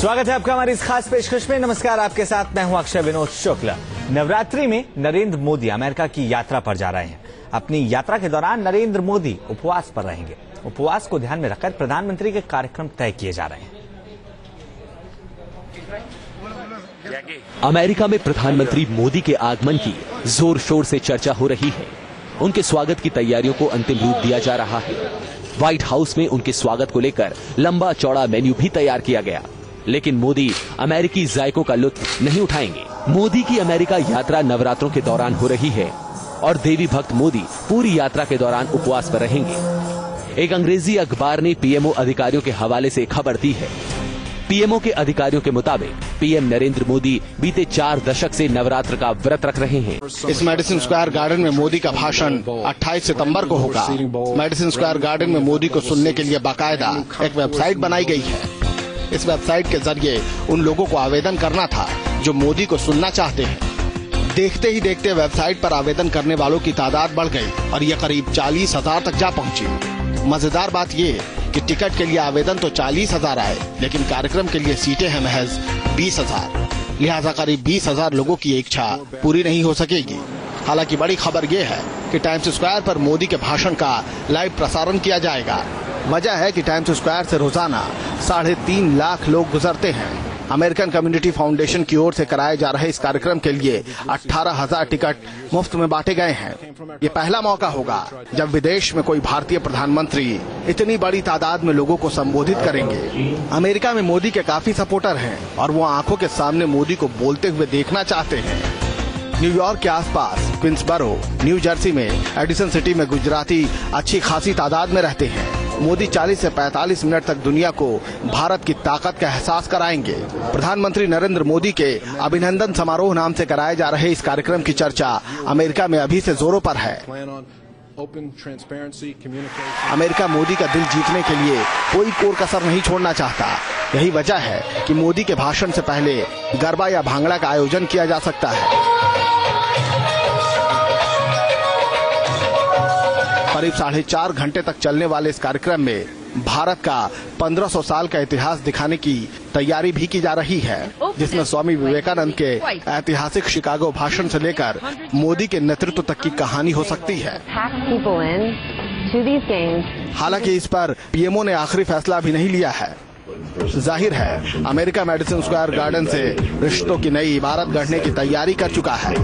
स्वागत है आपका हमारी इस खास पेशकश में। नमस्कार, आपके साथ मैं हूं अक्षय विनोद शुक्ल। नवरात्रि में नरेंद्र मोदी अमेरिका की यात्रा पर जा रहे हैं। अपनी यात्रा के दौरान नरेंद्र मोदी उपवास पर रहेंगे। उपवास को ध्यान में रखकर प्रधानमंत्री के कार्यक्रम तय किए जा रहे हैं। अमेरिका में प्रधानमंत्री मोदी के आगमन की जोर शोर से चर्चा हो रही है। उनके स्वागत की तैयारियों को अंतिम रूप दिया जा रहा है। व्हाइट हाउस में उनके स्वागत को लेकर लंबा चौड़ा मेन्यू भी तैयार किया गया, लेकिन मोदी अमेरिकी जायकों का लुत्फ नहीं उठाएंगे। मोदी की अमेरिका यात्रा नवरात्रों के दौरान हो रही है और देवी भक्त मोदी पूरी यात्रा के दौरान उपवास पर रहेंगे। एक अंग्रेजी अखबार ने पीएमओ अधिकारियों के हवाले से खबर दी है। पीएमओ के अधिकारियों के मुताबिक पीएम नरेंद्र मोदी बीते 4 दशक से नवरात्र का व्रत रख रहे हैं। इस मेडिसिन स्क्वायर गार्डन में मोदी का भाषण 28 सितंबर को होगा। मेडिसिन स्क्वायर गार्डन में मोदी को सुनने के लिए बाकायदा एक वेबसाइट बनाई गई है। इस वेबसाइट के जरिए उन लोगों को आवेदन करना था जो मोदी को सुनना चाहते हैं। देखते ही देखते वेबसाइट पर आवेदन करने वालों की तादाद बढ़ गई और ये करीब 40,000 तक जा पहुंची। मजेदार बात ये कि टिकट के लिए आवेदन तो 40,000 आए, लेकिन कार्यक्रम के लिए सीटें हैं महज 20,000। लिहाजा करीब 20,000 लोगों की इच्छा पूरी नहीं हो सकेगी। हालांकि बड़ी खबर ये है कि टाइम्स स्क्वायर पर मोदी के भाषण का लाइव प्रसारण किया जाएगा। वजह है कि टाइम्स स्क्वायर से रोजाना 3.5 लाख लोग गुजरते हैं। अमेरिकन कम्युनिटी फाउंडेशन की ओर से कराए जा रहे इस कार्यक्रम के लिए 18,000 टिकट मुफ्त में बांटे गए हैं। ये पहला मौका होगा जब विदेश में कोई भारतीय प्रधानमंत्री इतनी बड़ी तादाद में लोगों को संबोधित करेंगे। अमेरिका में मोदी के काफी सपोर्टर हैं और वो आंखों के सामने मोदी को बोलते हुए देखना चाहते हैं। न्यूयॉर्क के आसपास क्वींसबरो, न्यू जर्सी में एडिसन सिटी में गुजराती अच्छी खासी तादाद में रहते हैं। मोदी 40 से 45 मिनट तक दुनिया को भारत की ताकत का एहसास कराएंगे। प्रधानमंत्री नरेंद्र मोदी के अभिनंदन समारोह नाम से कराए जा रहे इस कार्यक्रम की चर्चा अमेरिका में अभी से जोरों पर है। अमेरिका मोदी का दिल जीतने के लिए कोई कोर कसर नहीं छोड़ना चाहता। यही वजह है कि मोदी के भाषण से पहले गरबा या भांगड़ा का आयोजन किया जा सकता है। करीब 4.5 घंटे तक चलने वाले इस कार्यक्रम में भारत का 1500 साल का इतिहास दिखाने की तैयारी भी की जा रही है, जिसमें स्वामी विवेकानंद के ऐतिहासिक शिकागो भाषण से लेकर मोदी के नेतृत्व तक की कहानी हो सकती है। हालांकि इस पर पीएमओ ने आखिरी फैसला भी नहीं लिया है। जाहिर है अमेरिका मेडिसिन स्क्वायर गार्डन से रिश्तों की नई इमारत गढ़ने की तैयारी कर चुका है।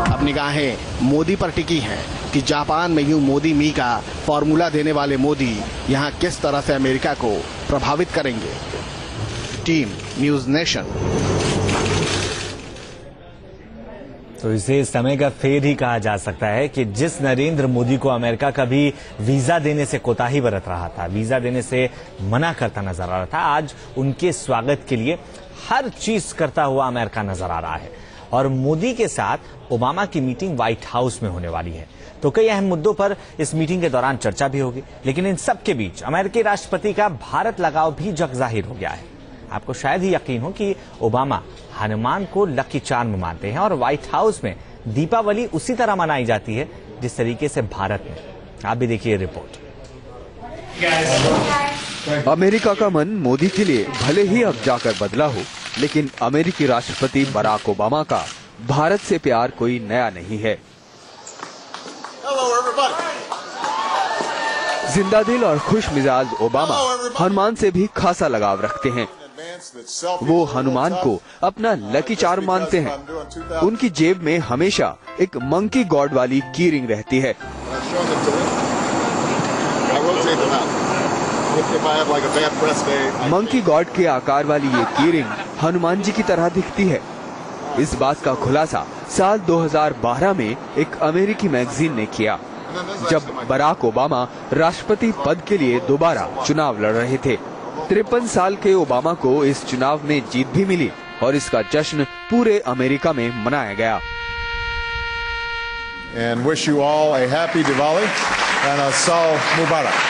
अब निगाहें मोदी पर टिकी हैं कि जापान में यूं मोदी मी का फॉर्मूला देने वाले मोदी यहां किस तरह से अमेरिका को प्रभावित करेंगे। Team news nation. तो इसे समय का फेर ही कहा जा सकता है कि जिस नरेंद्र मोदी को अमेरिका का भी वीजा देने से कोताही बरत रहा था, वीजा देने से मना करता नजर आ रहा था, आज उनके स्वागत के लिए हर चीज करता हुआ अमेरिका नजर आ रहा है। और मोदी के साथ ओबामा की मीटिंग व्हाइट हाउस में होने वाली है। तो कई अहम मुद्दों पर इस मीटिंग के दौरान चर्चा भी होगी, लेकिन इन सब के बीच अमेरिकी राष्ट्रपति का भारत लगाव भी जग जाहिर हो गया है। आपको शायद ही यकीन हो कि ओबामा हनुमान को लकी चार्म मानते हैं और व्हाइट हाउस में दीपावली उसी तरह मनाई जाती है जिस तरीके से भारत में। आप भी देखिए रिपोर्ट। अमेरिका का मन मोदी के लिए भले ही अब जाकर बदला हो, लेकिन अमेरिकी राष्ट्रपति बराक ओबामा का भारत से प्यार कोई नया नहीं है। जिंदादिल और खुश मिजाज ओबामा हनुमान से भी खासा लगाव रखते हैं। वो हनुमान को अपना लकी चार्म मानते हैं। उनकी जेब में हमेशा एक मंकी गॉड वाली की रिंग रहती है। मंकी गॉड के आकार वाली ये की रिंग हनुमान जी की तरह दिखती है। इस बात का खुलासा साल 2012 में एक अमेरिकी मैगजीन ने किया, जब बराक ओबामा राष्ट्रपति पद के लिए दोबारा चुनाव लड़ रहे थे। 53 साल के ओबामा को इस चुनाव में जीत भी मिली और इसका जश्न पूरे अमेरिका में मनाया गया। And wish you all a happy Diwali and a Saal Mubarak.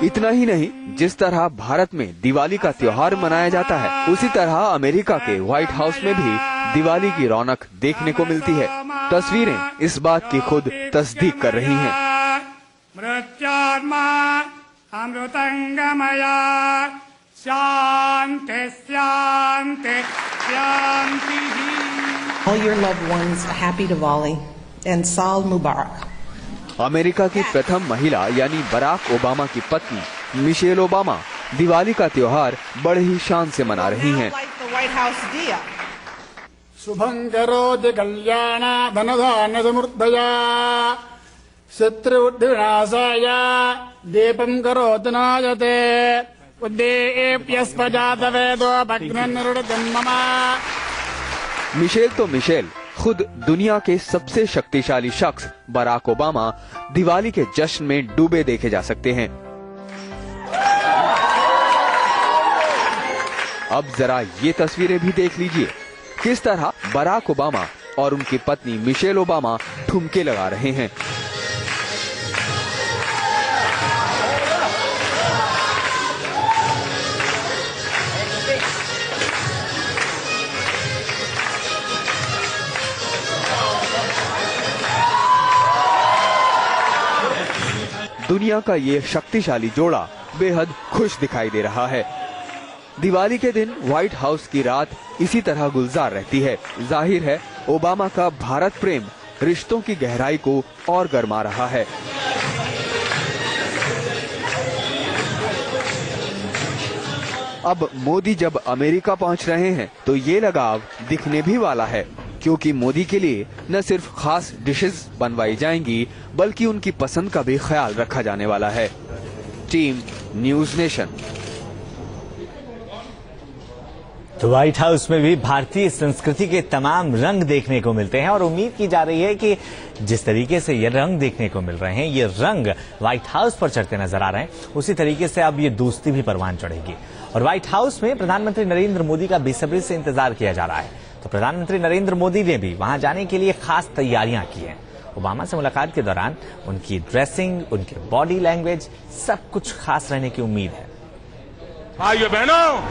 इतना ही नहीं, जिस तरह भारत में दिवाली का त्योहार मनाया जाता है, उसी तरह अमेरिका के व्हाइट हाउस में भी दिवाली की रौनक देखने को मिलती है। तस्वीरें इस बात की खुद तस्दीक कर रही हैं। All your loved ones a happy Diwali and Saal Mubarak. America की प्रथम महिला यानी बराक ओबामा की पत्नी मिशेल ओबामा दिवाली का त्योहार बड़े ही शान से मना रही हैं। शुभं करोति कल्याण धनधान्य समृद्धया शत्रुविनाशाय दीपं करोति नायते उद्दीप्यस्पजातवेदो भग्ननिर्वृतं मम। मिशेल तो मिशेल, खुद दुनिया के सबसे शक्तिशाली शख्स बराक ओबामा दिवाली के जश्न में डूबे देखे जा सकते हैं। अब जरा ये तस्वीरें भी देख लीजिए, किस तरह बराक ओबामा और उनकी पत्नी मिशेल ओबामा ठुमके लगा रहे हैं। दुनिया का ये शक्तिशाली जोड़ा बेहद खुश दिखाई दे रहा है। दिवाली के दिन व्हाइट हाउस की रात इसी तरह गुलजार रहती है। जाहिर है ओबामा का भारत प्रेम रिश्तों की गहराई को और गरमा रहा है। अब मोदी जब अमेरिका पहुंच रहे हैं तो ये लगाव दिखने भी वाला है, क्योंकि मोदी के लिए न सिर्फ खास डिशेस बनवाई जाएंगी बल्कि उनकी पसंद का भी ख्याल रखा जाने वाला है। Team news nation. तो व्हाइट हाउस में भी भारतीय संस्कृति के तमाम रंग देखने को मिलते हैं और उम्मीद की जा रही है कि जिस तरीके से ये रंग देखने को मिल रहे हैं, ये रंग व्हाइट हाउस पर चढ़ते नजर आ रहे हैं, उसी तरीके से अब ये दोस्ती भी परवान चढ़ेगी। और व्हाइट हाउस में प्रधानमंत्री नरेंद्र मोदी का बेसब्री से इंतजार किया जा रहा है। तो प्रधानमंत्री नरेंद्र मोदी ने भी वहां जाने के लिए खास तैयारियां की हैं। ओबामा से मुलाकात के दौरान उनकी ड्रेसिंग, उनके बॉडी लैंग्वेज, सब कुछ खास रहने की उम्मीद है। भाइयों बहनों,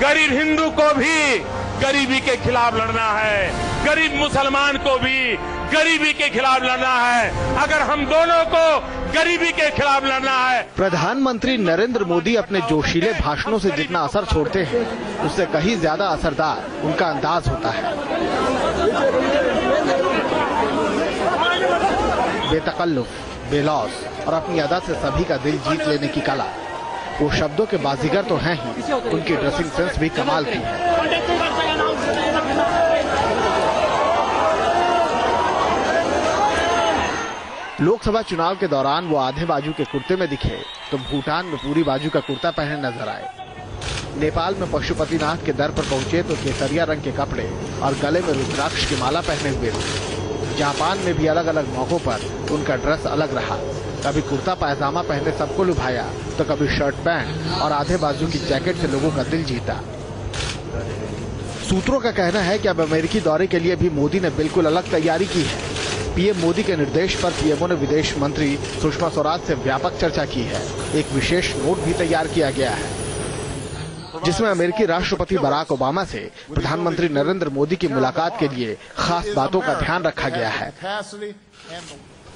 गरीब हिंदू को भी गरीबी के खिलाफ लड़ना है, गरीब मुसलमान को भी गरीबी के खिलाफ लड़ना है। अगर हम दोनों को गरीबी के खिलाफ लड़ना है। प्रधानमंत्री नरेंद्र मोदी अपने जोशीले भाषणों से जितना असर छोड़ते हैं, उससे कहीं ज्यादा असरदार उनका अंदाज होता है। बेतकल्लुफ, बेलौस और अपनी अदा से सभी का दिल जीत लेने की कला। वो शब्दों के बाजीगर तो हैं ही, उनकी ड्रेसिंग सेंस भी कमाल की है। लोकसभा चुनाव के दौरान वो आधे बाजू के कुर्ते में दिखे तो भूटान में पूरी बाजू का कुर्ता पहने नजर आए। नेपाल में पशुपतिनाथ के दर पर पहुंचे तो केसरिया रंग के कपड़े और गले में रुद्राक्ष की माला पहने हुए थे। जापान में भी अलग अलग मौकों पर उनका ड्रेस अलग रहा। कभी कुर्ता पायजामा पहने सबको लुभाया तो कभी शर्ट पैंट और आधे बाजू की जैकेट से लोगों का दिल जीता। सूत्रों का कहना है कि अब अमेरिकी दौरे के लिए भी मोदी ने बिल्कुल अलग तैयारी की है। पीएम मोदी के निर्देश पर पीएमओ ने विदेश मंत्री सुषमा स्वराज से व्यापक चर्चा की है। एक विशेष नोट भी तैयार किया गया है जिसमें अमेरिकी राष्ट्रपति बराक ओबामा से प्रधानमंत्री नरेंद्र मोदी की मुलाकात के लिए खास बातों का ध्यान रखा गया है।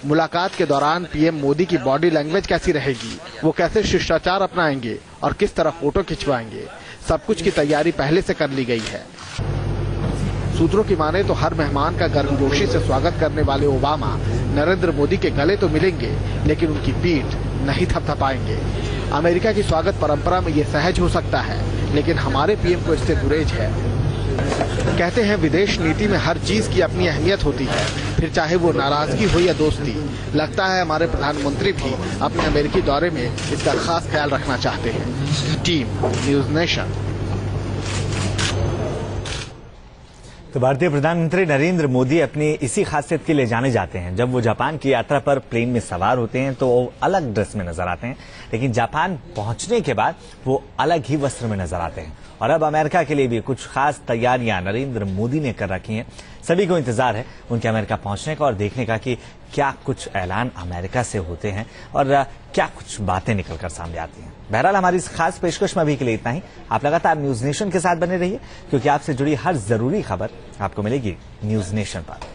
मुलाकात के दौरान पीएम मोदी की बॉडी लैंग्वेज कैसी रहेगी, वो कैसे शिष्टाचार अपनाएंगे और किस तरह फोटो खिंचवाएंगे, सब कुछ की तैयारी पहले से कर ली गई है। सूत्रों की माने तो हर मेहमान का गर्मजोशी से स्वागत करने वाले ओबामा नरेंद्र मोदी के गले तो मिलेंगे, लेकिन उनकी पीठ नहीं थपथपाएंगे। अमेरिका की स्वागत परंपरा में ये सहज हो सकता है, लेकिन हमारे पीएम को इससे गुरेज है। कहते हैं विदेश नीति में हर चीज की अपनी अहमियत होती है, फिर चाहे वो नाराजगी हो या दोस्ती। लगता है हमारे प्रधानमंत्री भी अपने अमेरिकी दौरे में इसका खास ख्याल रखना चाहते हैं। Team news nation. तो भारतीय प्रधानमंत्री नरेंद्र मोदी अपनी इसी खासियत के लिए जाने जाते हैं। जब वो जापान की यात्रा पर प्लेन में सवार होते हैं तो वो अलग ड्रेस में नजर आते हैं, लेकिन जापान पहुंचने के बाद वो अलग ही वस्त्र में नजर आते हैं। और अब अमेरिका के लिए भी कुछ खास तैयारियां नरेंद्र मोदी ने कर रखी हैं। सभी को इंतजार है उनके अमेरिका पहुंचने का और देखने का कि क्या कुछ ऐलान अमेरिका से होते हैं और क्या कुछ बातें निकलकर सामने आती हैं। बहरहाल हमारी इस खास पेशकश में अभी के लिए इतना ही। आप लगातार न्यूज नेशन के साथ बने रहिए, क्योंकि आपसे जुड़ी हर जरूरी खबर आपको मिलेगी न्यूज नेशन पर।